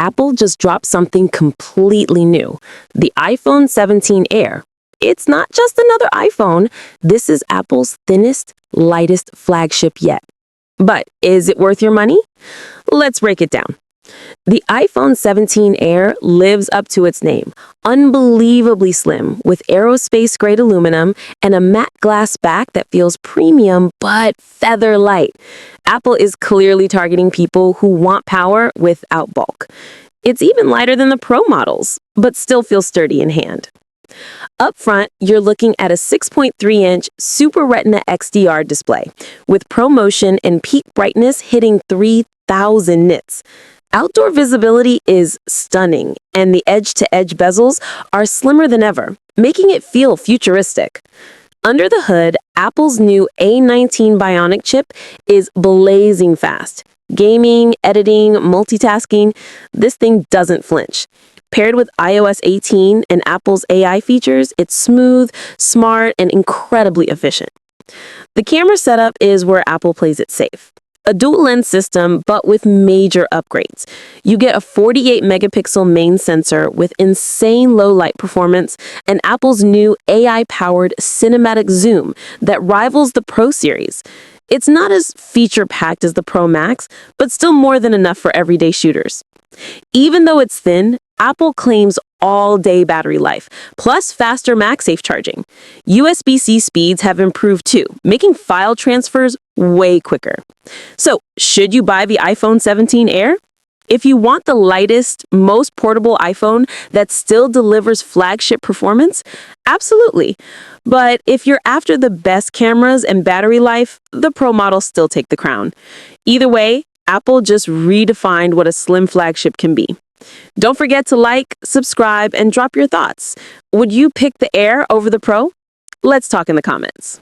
Apple just dropped something completely new, the iPhone 17 Air. It's not just another iPhone. This is Apple's thinnest, lightest flagship yet. But is it worth your money? Let's break it down. The iPhone 17 Air lives up to its name, unbelievably slim with aerospace-grade aluminum and a matte glass back that feels premium but feather light. Apple is clearly targeting people who want power without bulk. It's even lighter than the Pro models, but still feels sturdy in hand. Up front, you're looking at a 6.3-inch Super Retina XDR display with ProMotion and peak brightness hitting 3,000 nits. Outdoor visibility is stunning, and the edge-to-edge bezels are slimmer than ever, making it feel futuristic. Under the hood, Apple's new A19 Bionic chip is blazing fast. Gaming, editing, multitasking, this thing doesn't flinch. Paired with iOS 18 and Apple's AI features, it's smooth, smart, and incredibly efficient. The camera setup is where Apple plays it safe. A dual-lens system, but with major upgrades. You get a 48-megapixel main sensor with insane low-light performance and Apple's new AI-powered cinematic zoom that rivals the Pro series. It's not as feature-packed as the Pro Max, but still more than enough for everyday shooters. Even though it's thin, Apple claims all-day battery life, plus faster MagSafe charging. USB-C speeds have improved too, making file transfers way quicker. So, should you buy the iPhone 17 Air? If you want the lightest, most portable iPhone that still delivers flagship performance, absolutely. But if you're after the best cameras and battery life, the Pro models still take the crown. Either way, Apple just redefined what a slim flagship can be. Don't forget to like, subscribe, and drop your thoughts. Would you pick the Air over the Pro? Let's talk in the comments.